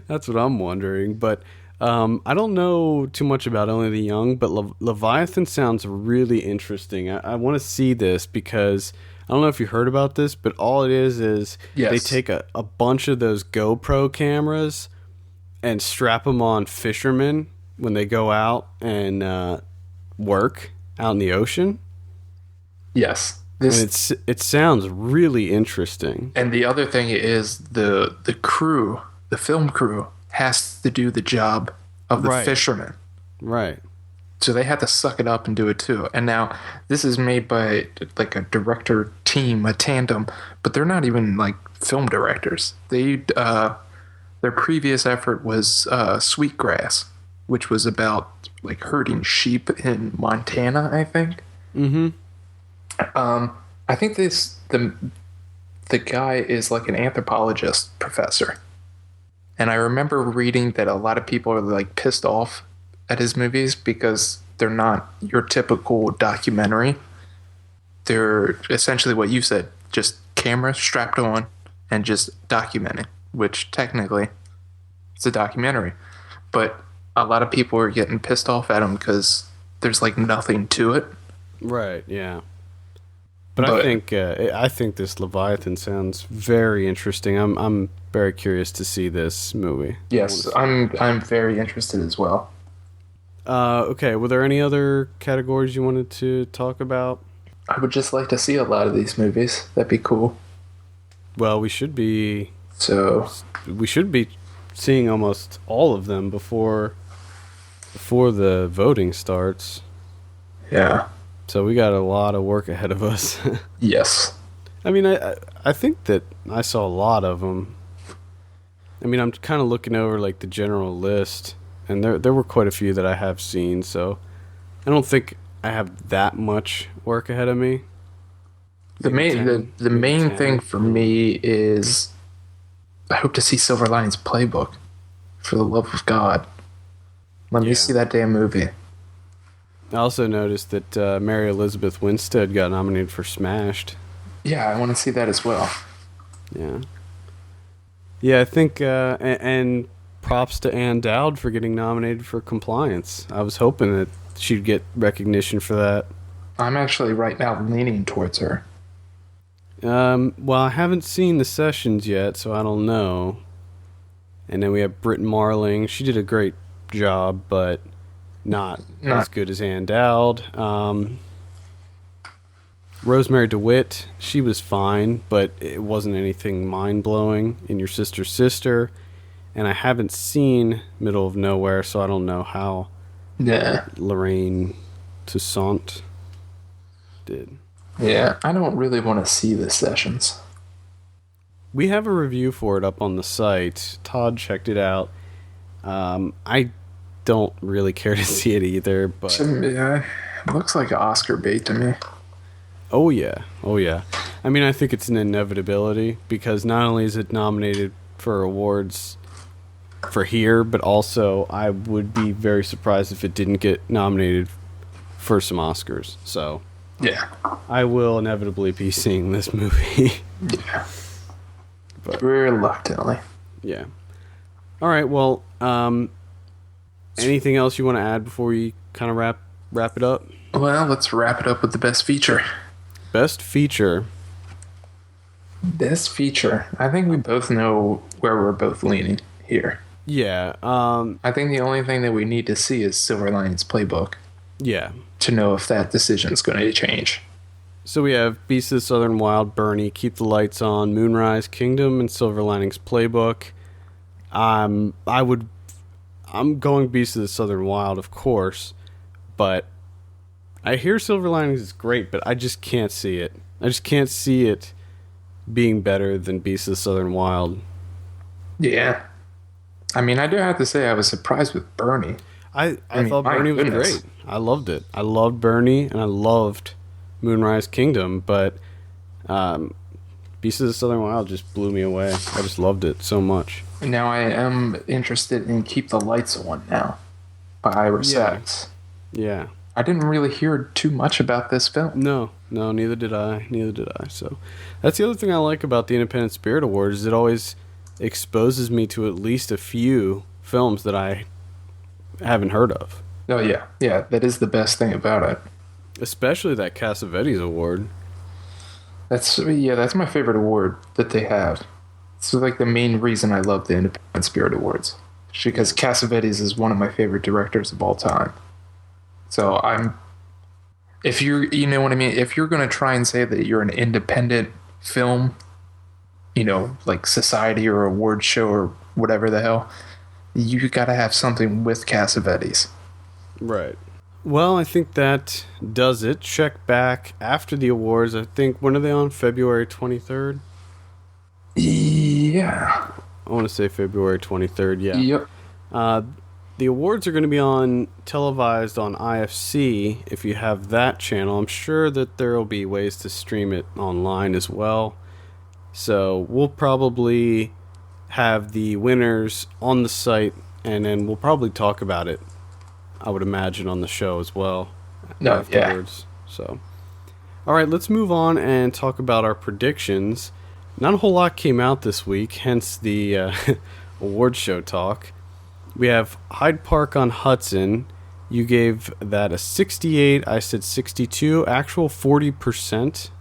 That's what I'm wondering. But I don't know too much about Only the Young, but Leviathan sounds really interesting. I want to see this because I don't know if you heard about this, but all it is yes. They take a bunch of those GoPro cameras and strap them on fishermen when they go out and work out in the ocean. Yes. It sounds really interesting. And the other thing is the crew, the film crew, has to do the job of the fishermen. Right. So they have to suck it up and do it too. And now this is made by like a director team, a tandem, but they're not even like film directors. Their previous effort was Sweetgrass, which was about like herding sheep in Montana, I think. Mm-hmm. I think the guy is like an anthropologist professor. And I remember reading that a lot of people are like pissed off at his movies because they're not your typical documentary. They're essentially what you said, just camera strapped on and just documenting, which technically it's a documentary. But a lot of people are getting pissed off at him because there's like nothing to it. Right, yeah. But I think this Leviathan sounds very interesting. I'm very curious to see this movie. Yes, I'm very interested as well. Okay, were there any other categories you wanted to talk about? I would just like to see a lot of these movies. That'd be cool. Well, we should be seeing almost all of them before the voting starts. Yeah. So we got a lot of work ahead of us. Yes. I mean, I think that I saw a lot of them. I mean, I'm kind of looking over like the general list, and there were quite a few that I have seen. So I don't think I have that much work ahead of me. The main thing for me is I hope to see Silver Linings Playbook. For the love of God, let me see that damn movie. I also noticed that Mary Elizabeth Winstead got nominated for Smashed. Yeah, I want to see that as well. Yeah. Yeah, I think, and props to Ann Dowd for getting nominated for Compliance. I was hoping that she'd get recognition for that. I'm actually right now leaning towards her. Well, I haven't seen The Sessions yet, so I don't know. And then we have Britt Marling. She did a great job, but not as good as Ann Dowd. Rosemary DeWitt, she was fine, but it wasn't anything mind-blowing. In Your Sister's Sister. And I haven't seen Middle of Nowhere, so I don't know how Lorraine Toussaint did. Yeah, I don't really want to see The Sessions. We have a review for it up on the site. Todd checked it out. I don't really care to see it either, but yeah, it looks like Oscar bait to me. Oh yeah. I mean, I think it's an inevitability because not only is it nominated for awards for here, but also I would be very surprised if it didn't get nominated for some Oscars. So yeah, I will inevitably be seeing this movie. Yeah, but reluctantly. Yeah. All right. Well, anything else you want to add before we kind of wrap it up? Well, let's wrap it up with the best feature. Best feature. Best feature. I think we both know where we're both leaning here. Yeah. I think the only thing that we need to see is Silver Linings Playbook. Yeah. To know if that decision's going to change. So we have Beast of the Southern Wild, Bernie, Keep the Lights On, Moonrise Kingdom, and Silver Linings Playbook. I'm going Beast of the Southern Wild, of course, but I hear Silver Linings is great, but I just can't see it. I just can't see it being better than Beasts of the Southern Wild. Yeah. I mean, I do have to say I was surprised with Bernie. I thought Bernie was great. I loved it. I loved Bernie, and I loved Moonrise Kingdom, but Beasts of the Southern Wild just blew me away. I just loved it so much. Now I am interested in Keep the Lights On now by Ira Sachs. Yeah. I didn't really hear too much about this film. No, neither did I. So that's the other thing I like about the Independent Spirit Awards is it always exposes me to at least a few films that I haven't heard of. Oh, yeah. Yeah, that is the best thing about it. Especially that Cassavetes Award. That's my favorite award that they have. It's like the main reason I love the Independent Spirit Awards. Because Cassavetes is one of my favorite directors of all time. So if you're, you know what I mean? If you're going to try and say that you're an independent film, you know, like society or award show or whatever the hell, you got to have something with Cassavetes. Right. Well, I think that does it. Check back after the awards. I think, when are they on? February 23rd? Yeah. I want to say February 23rd, yeah. Yep. The awards are going to be televised on IFC if you have that channel. I'm sure that there will be ways to stream it online as well. So we'll probably have the winners on the site, and then we'll probably talk about it, I would imagine, on the show as well afterwards. Yeah. So, all right, let's move on and talk about our predictions. Not a whole lot came out this week, hence the award show talk. We have Hyde Park on Hudson. You gave that a 68. I said 62. Actual 40%.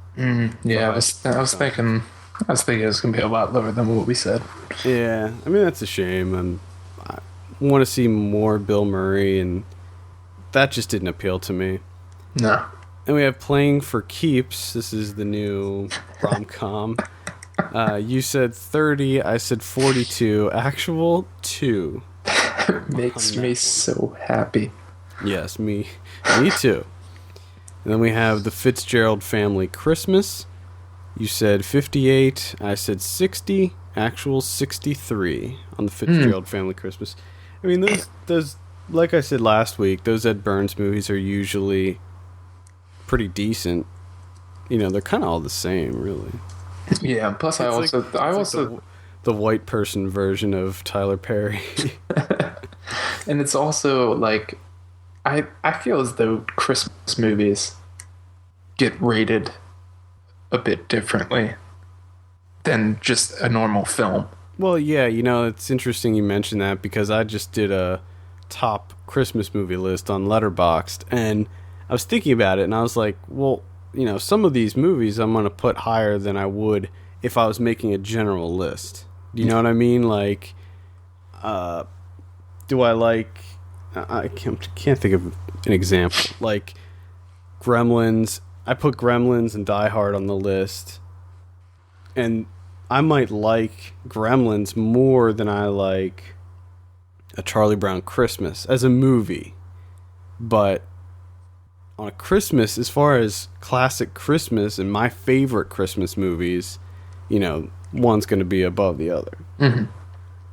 Yeah, I was thinking it was gonna be a lot lower than what we said. Yeah, I mean that's a shame, and I want to see more Bill Murray, and that just didn't appeal to me. No. And we have Playing for Keeps. This is the new rom-com. You said 30. I said 42. Actual 2. Makes me so happy. Yes, me too. And then we have The Fitzgerald Family Christmas. You said 58. I said 60. Actual 63 on The Fitzgerald Family Christmas. I mean, those, like I said last week, those Ed Burns movies are usually pretty decent. You know, they're kind of all the same, really. Yeah. Plus, I also the white person version of Tyler Perry. And it's also like I feel as though Christmas movies get rated a bit differently than just a normal film. Well, yeah, you know, it's interesting you mentioned that because I just did a top Christmas movie list on Letterboxd, and I was thinking about it, and I was like, well, you know, some of these movies I'm going to put higher than I would if I was making a general list. Do you know what I mean? Like, do I like... I can't think of an example. Like, Gremlins. I put Gremlins and Die Hard on the list, and I might like Gremlins more than I like A Charlie Brown Christmas as a movie. But on a Christmas, as far as classic Christmas and my favorite Christmas movies, you know, one's going to be above the other. Mm-hmm.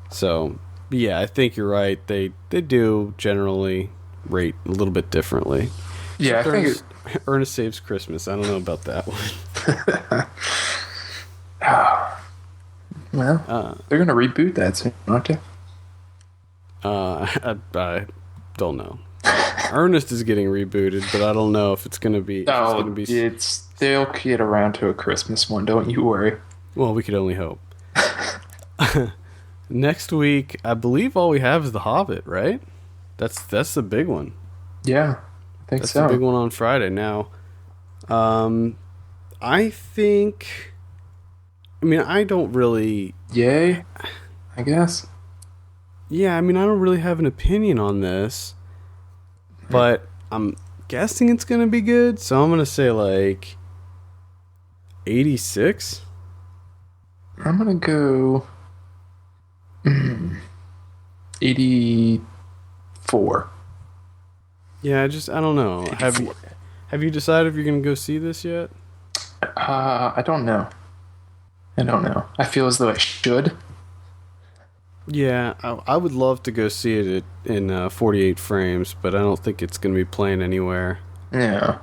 So, yeah, I think you're right. They do generally rate a little bit differently. Yeah, I think Ernest Saves Christmas. I don't know about that one. Well, they're going to reboot that soon, aren't they? I don't know. Ernest is getting rebooted, but I don't know if it's going to be... They'll get around to a Christmas one, don't you worry. Well, we could only hope. Next week, I believe all we have is The Hobbit, right? That's the big one. Yeah, I think That's so. the big one on Friday. Now, I think... I mean, I don't really... Yay, I guess. Yeah, I mean, I don't really have an opinion on this, but I'm guessing it's going to be good, so I'm going to say, like, 86? I'm going to go 84. Yeah, I don't know. Have you decided if you're going to go see this yet? I don't know. I feel as though I should. Yeah, I would love to go see it in 48 frames, but I don't think it's going to be playing anywhere. Yeah.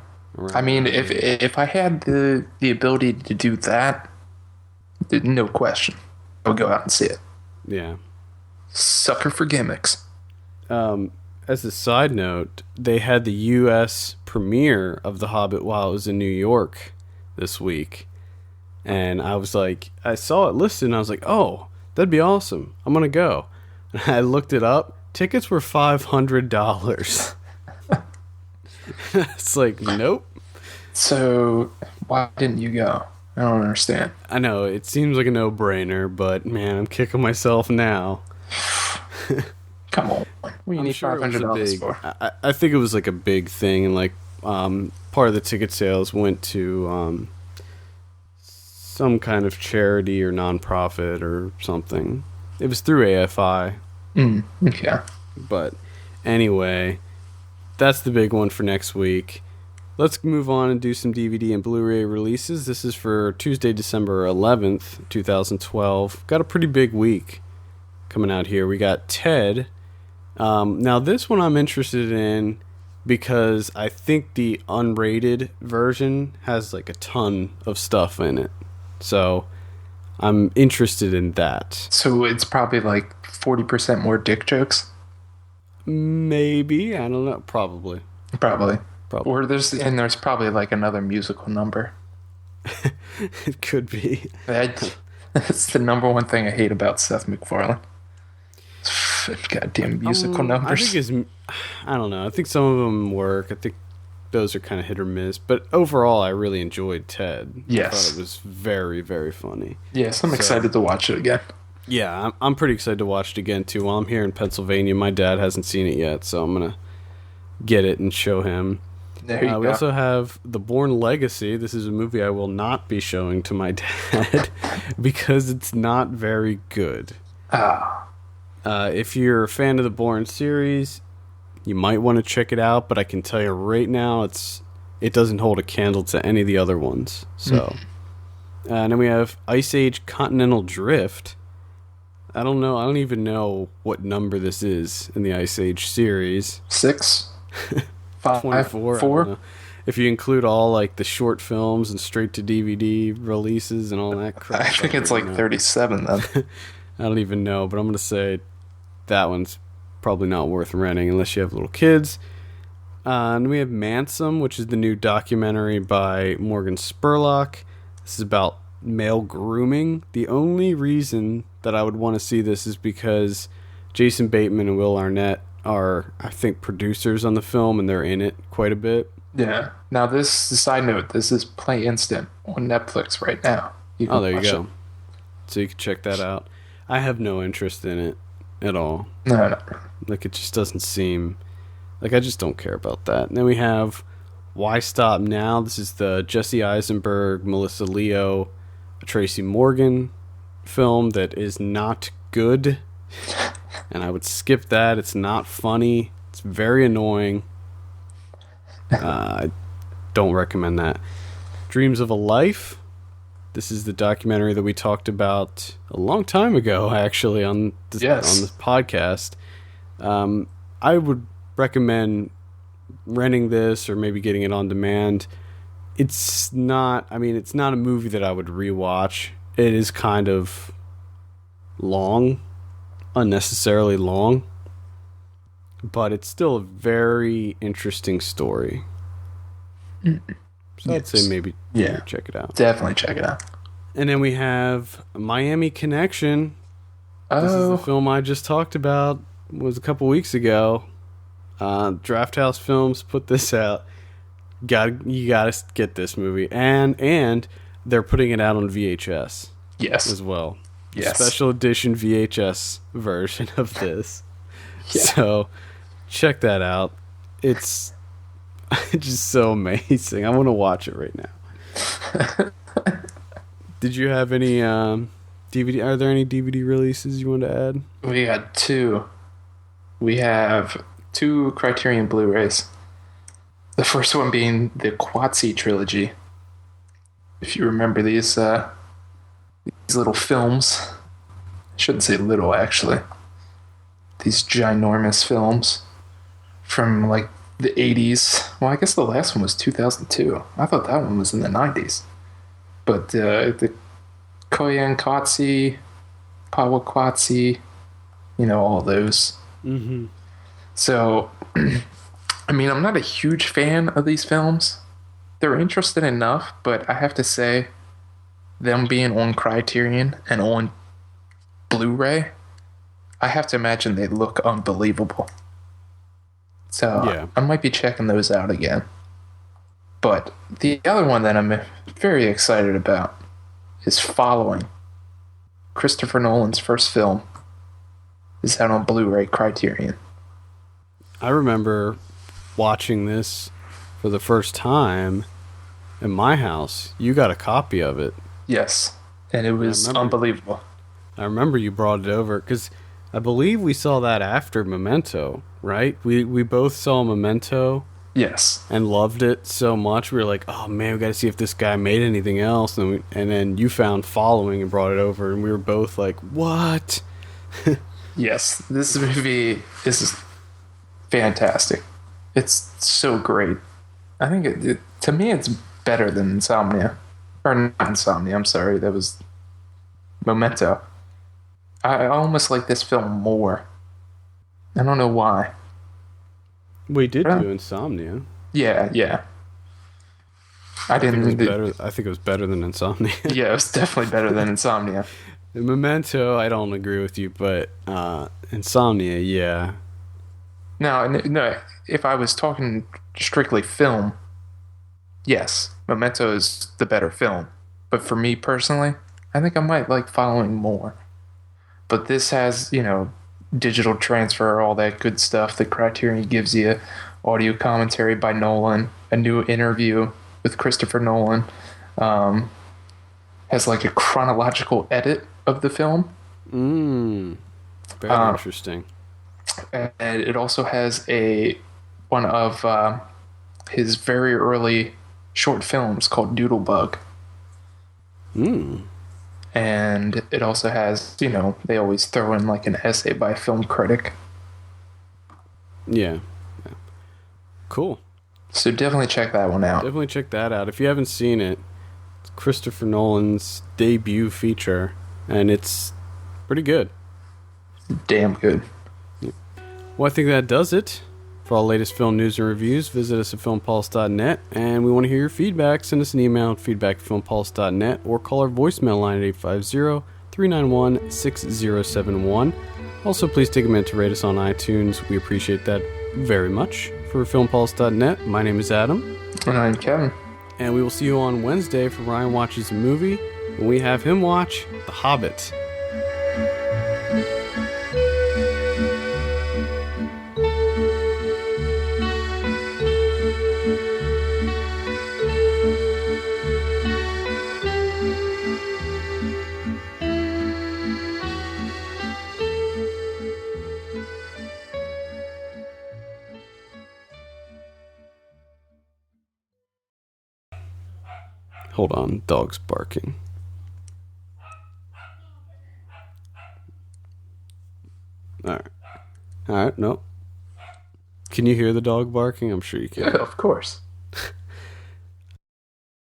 I mean, if I had the ability to do that, no question, I would go out and see it. Yeah. Sucker for gimmicks. As a side note, they had the U.S. premiere of The Hobbit while it was in New York this week. And I was like, I saw it listed and I was like, oh, that'd be awesome. I'm going to go. And I looked it up. Tickets were $500. It's like, nope. So why didn't you go? I don't understand. I know, it seems like a no-brainer, but man, I'm kicking myself now. Come on. What do you need $500 for? I think it was like a big thing, and like part of the ticket sales went to some kind of charity or nonprofit or something. It was through AFI. Okay. But anyway, that's the big one for next week. Let's move on and do some DVD and Blu Ray releases. This is for Tuesday, December 11th, 2012. Got a pretty big week coming out here. We got Ted. Now, this one I'm interested in because I think the unrated version has like a ton of stuff in it. So I'm interested in that. So it's probably like 40% more dick jokes? Maybe. I don't know. Probably. Or there's probably like another musical number. It could be. That's the number one thing I hate about Seth MacFarlane. Goddamn musical numbers. I don't know. I think some of them work. I think those are kind of hit or miss. But overall, I really enjoyed Ted. Yes. I thought it was very, very funny. Yes, I'm excited to watch it again. Yeah, I'm pretty excited to watch it again, too. While I'm here in Pennsylvania, my dad hasn't seen it yet, so I'm going to get it and show him. There you go. We also have The Bourne Legacy. This is a movie I will not be showing to my dad because it's not very good. If you're a fan of the Bourne series, you might want to check it out, but I can tell you right now, it doesn't hold a candle to any of the other ones. So, and then we have Ice Age Continental Drift. I don't know. I don't even know what number this is in the Ice Age series. 6? 5? 24? 4? If you include all like the short films and straight to DVD releases and all that crap. I think it's like 37 then. I don't even know, but I'm going to say that one's probably not worth renting unless you have little kids. And we have Mansom, which is the new documentary by Morgan Spurlock. This is about male grooming. The only reason that I would want to see this is because Jason Bateman and Will Arnett are, I think, producers on the film, and they're in it quite a bit. Yeah. Now, this side note, this is Play Instant on Netflix right now. Oh, there you go. So you can check that out. I have no interest in it at all. No. Like, it just doesn't seem... Like, I just don't care about that. And then we have Why Stop Now? This is the Jesse Eisenberg, Melissa Leo, Tracy Morgan film that is not good. And I would skip that. It's not funny. It's very annoying. I don't recommend that. Dreams of a Life. This is the documentary that we talked about a long time ago, actually, on this podcast. I would recommend renting this or maybe getting it on demand. It's not a movie that I would rewatch. It is kind of long, unnecessarily long, but it's still a very interesting story. So I'd say maybe check it out. Definitely check it out. And then we have Miami Connection. This is the film I just talked about. It was a couple weeks ago. Draft House Films put this out. You gotta get this movie, and they're putting it out on VHS. Yes, as well. Yes, special edition VHS version of this. So check that out. It's just so amazing. I want to watch it right now. Did you have any DVD? Are there any DVD releases you want to add? We had 2. We have 2 Criterion Blu-rays. The first one being the Qatsi trilogy. If you remember these little films, I shouldn't say little actually. These ginormous films from like the 80s. Well, I guess the last one was 2002. I thought that one was in the 90s. But the Koyan Qatsi, Pawa Qatsi, all those. Mm-hmm. So, I mean, I'm not a huge fan of these films. They're interesting enough, but I have to say, them being on Criterion and on Blu ray, I have to imagine they look unbelievable. So, yeah. I might be checking those out again. But the other one that I'm very excited about is Following. Christopher Nolan's first film is out on Blu ray Criterion. I remember watching this for the first time in my house. You got a copy of it. Yes, and it was unbelievable. I remember you brought it over because I believe we saw that after Memento, right? We both saw Memento. Yes. And loved it so much. We were like, oh man, we got to see if this guy made anything else. And then you found Following and brought it over, and we were both like, what? Yes, this movie is fantastic. It's so great. I think to me it's better than Insomnia. Or not Insomnia, I'm sorry. That was Memento. I almost like this film more. I don't know why. We did do Insomnia. Yeah. I didn't. I think it was better than Insomnia. Yeah, it was definitely better than Insomnia. Memento, I don't agree with you, but Insomnia, yeah. No. If I was talking strictly film, yes, Memento is the better film. But for me personally, I think I might like Following more. But this has, digital transfer, all that good stuff. The Criterion gives you audio commentary by Nolan, a new interview with Christopher Nolan, has like a chronological edit of the film. Very interesting. And it also has one of his very early short films called Doodlebug. And it also has, they always throw in like an essay by a film critic. Yeah. Cool. So definitely check that one out. Definitely check that out. If you haven't seen it, it's Christopher Nolan's debut feature, and it's pretty good. Damn good. Yeah. Well, I think that does it. For all latest film news and reviews, visit us at filmpulse.net, and we want to hear your feedback. Send us an email at feedback@filmpulse.net or call our voicemail line at 850-391-6071. Also, please take a minute to rate us on iTunes. We appreciate that very much. For filmpulse.net, my name is Adam. And I'm Kevin. And we will see you on Wednesday for Ryan Watches a Movie, when we have him watch The Hobbit. Hold on, dog's barking. Alright, no. Can you hear the dog barking? I'm sure you can. Yeah, of course.